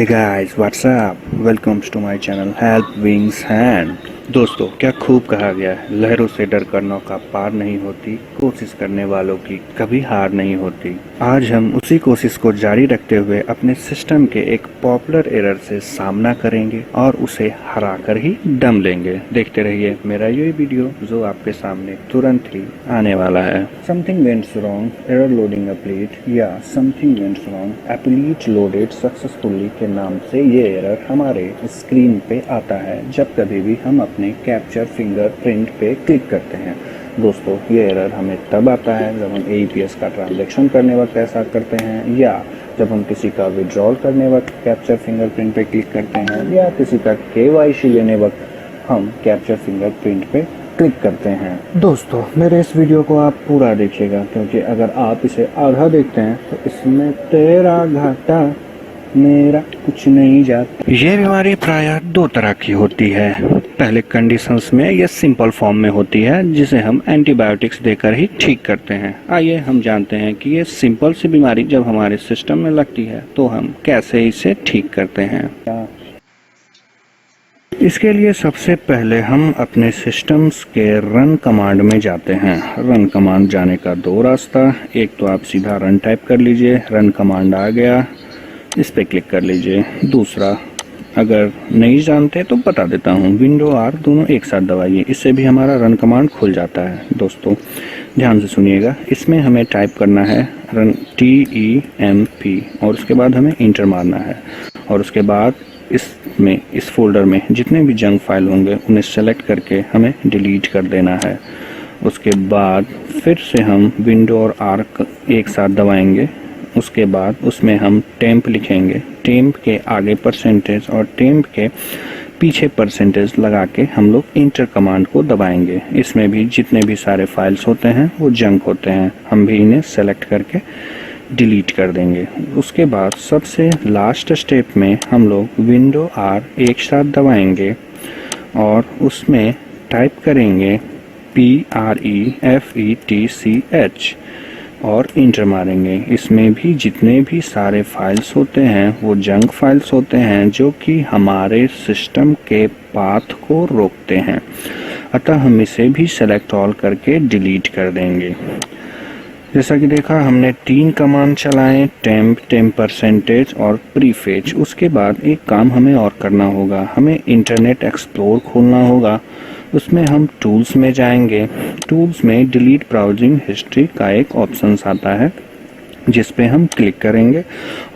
Hey guys, what's up? Welcome to my channel Help Wings Hand। दोस्तों, क्या खूब कहा गया है, लहरों से डर कर नौका पार नहीं होती, कोशिश करने वालों की कभी हार नहीं होती। आज हम उसी कोशिश को जारी रखते हुए अपने सिस्टम के एक पॉपुलर एरर से सामना करेंगे और उसे हरा कर ही दम लेंगे। देखते रहिए मेरा ये वीडियो जो आपके सामने तुरंत ही आने वाला है। Something went wrong, error loading update या something went wrong applet loaded successfully के नाम से ये एरर हमारे स्क्रीन पे आता है जब कभी भी हम अपने कैप्चर फिंगरप्रिंट पे क्लिक करते हैं। दोस्तों, ये एरर हमें तब आता है जब हम AEPS का ट्रांजैक्शन करने वक्त ऐसा करते हैं, या जब हम किसी का विड्रॉल करने वक्त कैप्चर फिंगरप्रिंट पे क्लिक करते हैं, या किसी का KYC लेने वक्त हम कैप्चर फिंगरप्रिंट पे क्लिक करते हैं। दोस्तों, मेरे इस वीडियो को आप पूरा देखिएगा, क्योंकि अगर आप इसे आधा देखते हैं तो इसमें तेरा घाटा मेरा कुछ नहीं जाता। ये बीमारी प्रायः दो तरह की होती है। पहले कंडीशंस में ये सिंपल फॉर्म में होती है जिसे हम एंटीबायोटिक्स देकर ही ठीक करते हैं। आइए हम जानते हैं कि ये सिंपल सी बीमारी जब हमारे सिस्टम में लगती है तो हम कैसे इसे ठीक करते हैं। इसके लिए सबसे पहले हम अपने सिस्टम्स के रन कमांड में जाते हैं। रन कमांड जाने का दो रास्ता, एक तो आप सीधा रन टाइप कर लीजिए, रन कमांड आ गया, इस पे क्लिक कर लीजिए। दूसरा, अगर नहीं जानते तो बता देता हूँ, विंडो R दोनों एक साथ दबाइए, इससे भी हमारा रन कमांड खुल जाता है। दोस्तों ध्यान से सुनिएगा, इसमें हमें टाइप करना है रन TEMP और उसके बाद हमें इंटर मारना है, और उसके बाद इस फोल्डर में जितने भी जंक फाइल होंगे उन्हें सेलेक्ट करके हमें डिलीट कर देना है। उसके बाद फिर से हम विंडो और R एक साथ दबाएंगे। उसके बाद उसमें हम टेम्प लिखेंगे, टेम्प के आगे परसेंटेज और टेम्प के पीछे परसेंटेज लगा के हम लोग इंटर कमांड को दबाएंगे। इसमें भी जितने भी सारे फाइल्स होते हैं वो जंक होते हैं, हम भी इन्हें सेलेक्ट करके डिलीट कर देंगे। उसके बाद सबसे लास्ट स्टेप में हम लोग विंडो R एक साथ दबाएंगे और उसमें टाइप करेंगे PREFETCH और इंटर मारेंगे। इसमें भी जितने भी सारे फाइल्स होते हैं वो जंक फाइल्स होते हैं जो कि हमारे सिस्टम के पाथ को रोकते हैं, अतः हम इसे भी सेलेक्ट ऑल करके डिलीट कर देंगे। जैसा कि देखा, हमने 3 कमांड चलाएं, टेम्प परसेंटेज और प्रीफेच। उसके बाद एक काम हमें और करना होगा, हमें इंटरनेट एक्सप्लोर खोलना होगा। उसमें हम टूल्स में जाएंगे, टूल्स में डिलीट ब्राउजिंग हिस्ट्री का एक ऑप्शन आता है जिस पे हम क्लिक करेंगे,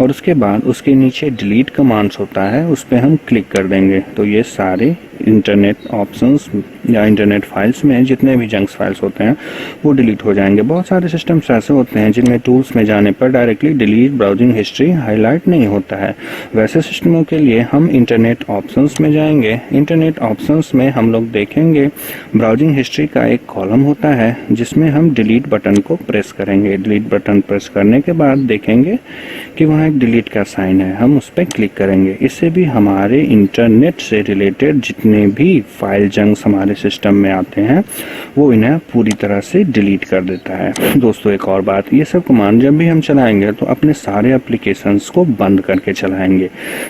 और उसके बाद उसके नीचे डिलीट कमांड्स होता है, उस पे हम क्लिक कर देंगे। तो ये सारे इंटरनेट ऑप्शंस या इंटरनेट फाइल्स में जितने भी जंक्स फाइल्स होते हैं वो डिलीट हो जाएंगे। बहुत सारे सिस्टम्स ऐसे होते हैं जिनमें टूल्स में जाने पर directly delete browsing history highlight नहीं होता है। वैसे सिस्टमों के लिए हम इंटरनेट ऑप्शंस में जाएंगे। इंटरनेट ऑप्शंस में हम लोग देखेंगे ब्राउजिंग हिस्ट्री का एक कॉलम होता है जिसमें हम डिलीट बटन को प्रेस करेंगे। डिलीट बटन प्रेस करने के बाद देखेंगे कि वहाँ एक डिलीट का साइन है, हम उस पर क्लिक करेंगे। इससे भी हमारे इंटरनेट से रिलेटेड जितने भी फाइल जंक्स हमारे सिस्टम में आते हैं वो इन्हें पूरी तरह से डिलीट कर देता है। दोस्तों, एक और बात, ये सब कमांड जब भी हम चलाएंगे तो अपने सारे एप्लीकेशंस को बंद करके चलाएंगे,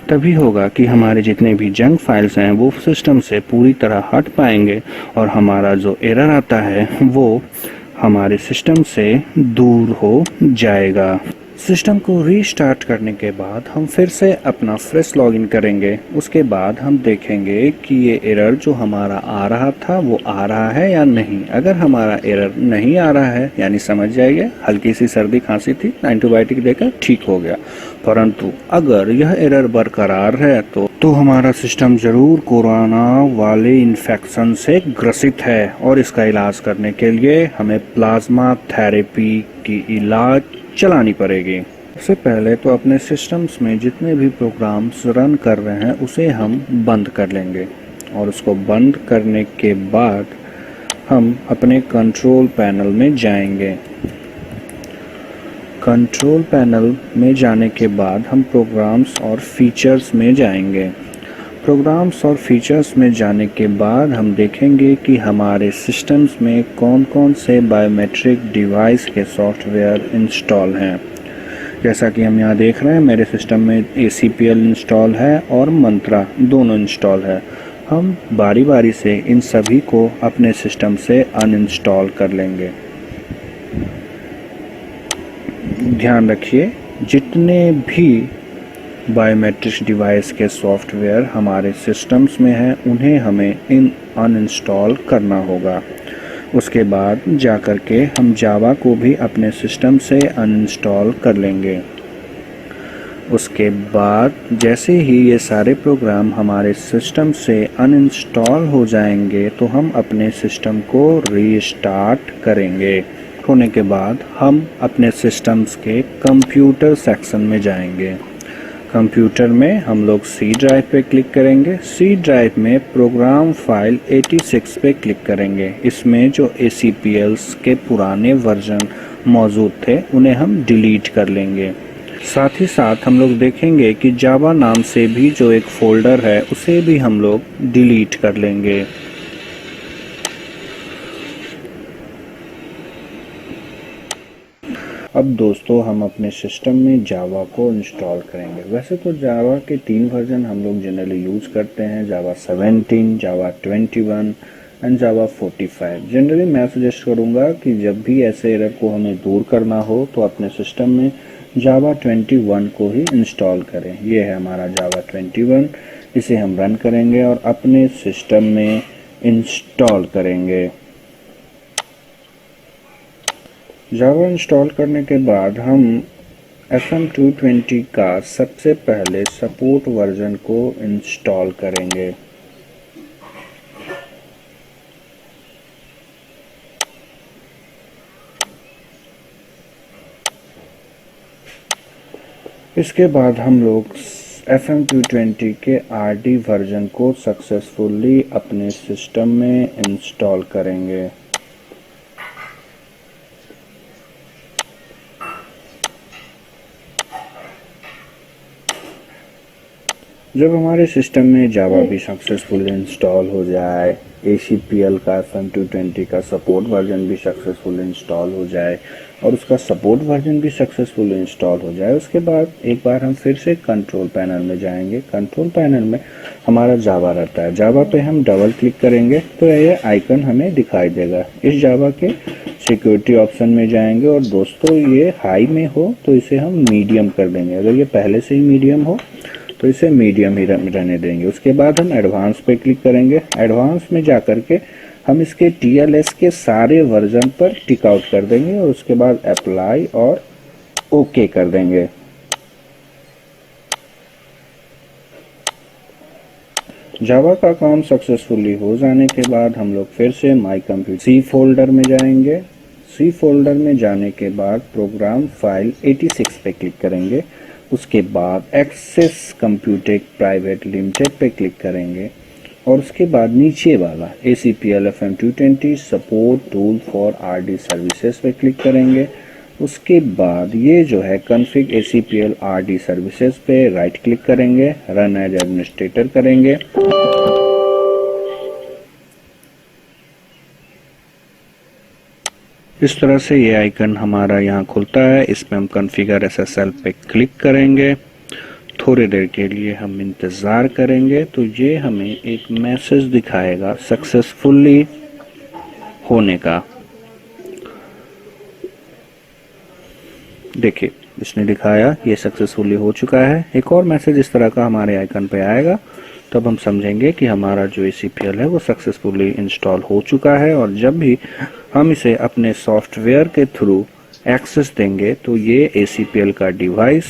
तभी होगा कि हमारे जितने भी जंक फाइल्स हैं वो सिस्टम से पूरी तरह हट पाएंगे और हमारा जो एरर आता है वो हमारे सिस्टम से दूर हो जाएगा। सिस्टम को रीस्टार्ट करने के बाद हम फिर से अपना फ्रेश लॉगिन करेंगे। उसके बाद हम देखेंगे कि ये एरर जो हमारा आ रहा था वो आ रहा है या नहीं। अगर हमारा एरर नहीं आ रहा है, यानी समझ जाइए हल्की सी सर्दी खांसी थी, एंटीबायोटिक देकर ठीक हो गया। परंतु अगर यह एरर बरकरार है तो हमारा सिस्टम जरूर कोरोना वाले इन्फेक्शन से ग्रसित है, और इसका इलाज करने के लिए हमें प्लाज्मा थेरेपी की इलाज चलानी पड़ेगी। सबसे पहले तो अपने सिस्टम्स में जितने भी प्रोग्राम्स रन कर रहे हैं उसे हम बंद कर लेंगे, और उसको बंद करने के बाद हम अपने कंट्रोल पैनल में जाएंगे। कंट्रोल पैनल में जाने के बाद हम प्रोग्राम्स और फीचर्स में जाएंगे। प्रोग्राम्स और फीचर्स में जाने के बाद हम देखेंगे कि हमारे सिस्टम्स में कौन कौन से बायोमेट्रिक डिवाइस के सॉफ्टवेयर इंस्टॉल हैं। जैसा कि हम यहाँ देख रहे हैं मेरे सिस्टम में ACPL इंस्टॉल है और मंत्रा दोनों इंस्टॉल है। हम बारी बारी से इन सभी को अपने सिस्टम से अनइंस्टॉल कर लेंगे। ध्यान रखिए, जितने भी बायोमेट्रिक्स डिवाइस के सॉफ्टवेयर हमारे सिस्टम्स में हैं उन्हें हमें अनइंस्टॉल करना होगा। उसके बाद जाकर के हम जावा को भी अपने सिस्टम से अनइंस्टॉल कर लेंगे। उसके बाद जैसे ही ये सारे प्रोग्राम हमारे सिस्टम से अनइंस्टॉल हो जाएंगे तो हम अपने सिस्टम को रीस्टार्ट करेंगे। होने के बाद हम अपने सिस्टम्स के कंप्यूटर सेक्शन में जाएंगे। कंप्यूटर में हम लोग सी ड्राइव पे क्लिक करेंगे। सी ड्राइव में प्रोग्राम फाइल 86 पे क्लिक करेंगे। इसमें जो ACPLs के पुराने वर्जन मौजूद थे उन्हें हम डिलीट कर लेंगे। साथ ही साथ हम लोग देखेंगे कि जावा नाम से भी जो एक फोल्डर है उसे भी हम लोग डिलीट कर लेंगे। अब दोस्तों हम अपने सिस्टम में जावा को इंस्टॉल करेंगे। वैसे तो जावा के 3 वर्जन हम लोग जनरली यूज़ करते हैं, जावा 17, जावा 21 एंड जावा 45। जनरली मैं सजेस्ट करूँगा कि जब भी ऐसे एरर को हमें दूर करना हो तो अपने सिस्टम में जावा 21 को ही इंस्टॉल करें। ये है हमारा जावा 21, इसे हम रन करेंगे और अपने सिस्टम में इंस्टॉल करेंगे। जावा इंस्टॉल करने के बाद हम FM220 का सबसे पहले सपोर्ट वर्जन को इंस्टॉल करेंगे। इसके बाद हम लोग FM220 के RD वर्जन को सक्सेसफुली अपने सिस्टम में इंस्टॉल करेंगे। जब हमारे सिस्टम में जावा भी सक्सेसफुल इंस्टॉल हो जाए, ACPL का FM220 का सपोर्ट वर्जन भी सक्सेसफुल इंस्टॉल हो जाए और उसका सपोर्ट वर्जन भी सक्सेसफुल इंस्टॉल हो जाए, उसके बाद एक बार हम फिर से कंट्रोल पैनल में जाएंगे। कंट्रोल पैनल में हमारा जावा रहता है। जावा पे हम डबल क्लिक करेंगे तो ये आइकन हमें दिखाई देगा। इस जावा के सिक्योरिटी ऑप्शन में जाएंगे और दोस्तों ये हाई में हो तो इसे हम मीडियम कर देंगे। अगर ये पहले से ही मीडियम हो तो इसे मीडियम ही रहने देंगे। उसके बाद हम एडवांस पे क्लिक करेंगे। एडवांस में जाकर के हम इसके TLS के सारे वर्जन पर टिक आउट कर देंगे और उसके बाद अप्लाई और ओके कर देंगे। जावा का काम सक्सेसफुली हो जाने के बाद हम लोग फिर से माई कंप्यूटर सी फोल्डर में जाएंगे। सी फोल्डर में जाने के बाद प्रोग्राम फाइल 86 पे क्लिक करेंगे। उसके बाद एक्सेस कंप्यूटेक प्राइवेट लिमिटेड पे क्लिक करेंगे और उसके बाद नीचे वाला ACPL FM220 support tool for RD services पे क्लिक करेंगे। उसके बाद ये जो है कॉन्फ़िग ACPL RD सर्विसेज पे राइट क्लिक करेंगे, रन एज एडमिनिस्ट्रेटर करेंगे। इस तरह से ये आइकन हमारा यहाँ खुलता है। इसमें हम कॉन्फ़िगर SSL पे क्लिक करेंगे। थोड़ी देर के लिए हम इंतज़ार करेंगे तो ये हमें एक मैसेज दिखाएगा सक्सेसफुली होने का। देखिए इसने दिखाया ये सक्सेसफुली हो चुका है। एक और मैसेज इस तरह का हमारे आइकन पे आएगा, तब हम समझेंगे कि हमारा जो ACPL है वो सक्सेसफुली इंस्टॉल हो चुका है। और जब भी हम इसे अपने सॉफ्टवेयर के थ्रू एक्सेस देंगे तो ये ACPL का डिवाइस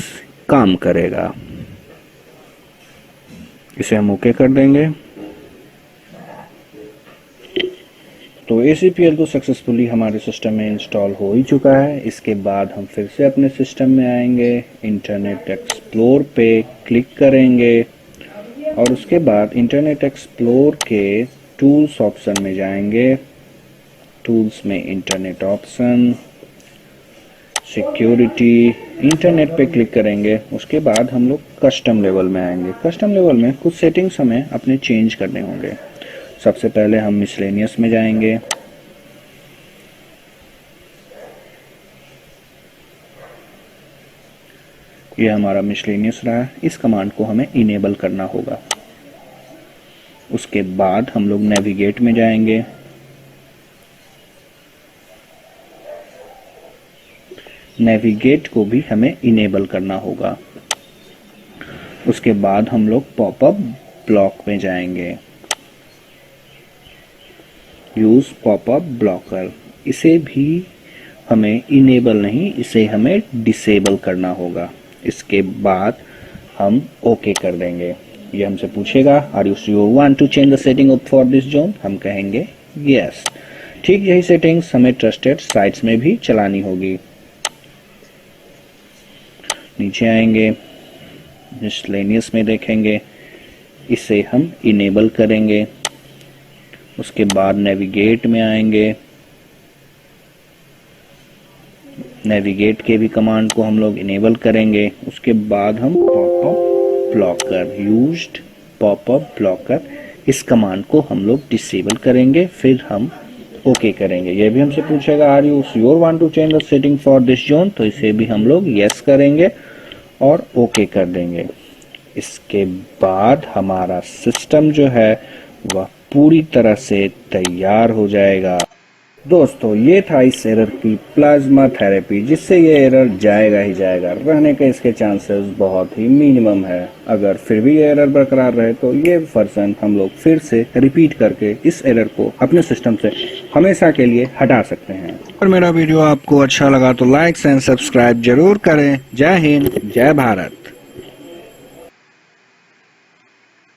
काम करेगा। इसे हम ओके कर देंगे। तो ACPL तो सक्सेसफुली हमारे सिस्टम में इंस्टॉल हो ही चुका है। इसके बाद हम फिर से अपने सिस्टम में आएंगे, इंटरनेट एक्सप्लोर पे क्लिक करेंगे और उसके बाद इंटरनेट एक्सप्लोर के टूल्स ऑप्शन में जाएंगे। टूल्स में इंटरनेट ऑप्शन, सिक्योरिटी, इंटरनेट पे क्लिक करेंगे। उसके बाद हम लोग कस्टम लेवल में आएंगे। कस्टम लेवल में कुछ सेटिंग्स हमें अपने चेंज करने होंगे। सबसे पहले हम मिसलेनियस में जाएंगे। ये हमारा मिसलेनियस रहा। इस कमांड को हमें इनेबल करना होगा। उसके बाद हम लोग नेविगेट में जाएंगे। नेविगेट को भी हमें इनेबल करना होगा। उसके बाद हम लोग पॉपअप ब्लॉक में जाएंगे। यूज पॉपअप ब्लॉकर, इसे भी हमें इनेबल नहीं, इसे हमें डिसेबल करना होगा। इसके बाद हम ओके कर देंगे। ये हमसे पूछेगा are you sure want to change the setting for this zone, हम कहेंगे यस। ठीक यही सेटिंग्स हमें ट्रस्टेड साइट्स में भी चलानी होगी। नीचे आएंगे, मिसलेनियस में देखेंगे, इसे हम इनेबल करेंगे। उसके बाद नेविगेट में आएंगे। नेविगेट के भी कमांड को हम लोग इनेबल करेंगे। उसके बाद हम popup blocker, used popup blocker, इस कमांड को हम लोग डिसेबल करेंगे। फिर हम ओके करेंगे। ये भी हमसे पूछेगा are you sure want to change the setting for this zone, तो इसे भी हम लोग यस करेंगे और ओके कर देंगे। इसके बाद हमारा सिस्टम जो है वह पूरी तरह से तैयार हो जाएगा। दोस्तों, ये था इस एरर की प्लाज्मा थेरेपी, जिससे ये एरर जाएगा ही जाएगा। रहने के इसके चांसेस बहुत ही मिनिमम है। अगर फिर भी ये एरर बरकरार रहे तो ये वर्जन हम लोग फिर से रिपीट करके इस एरर को अपने सिस्टम से हमेशा के लिए हटा सकते हैं। और मेरा वीडियो आपको अच्छा लगा तो लाइक एंड सब्सक्राइब जरूर करें। जय हिंद, जय भारत।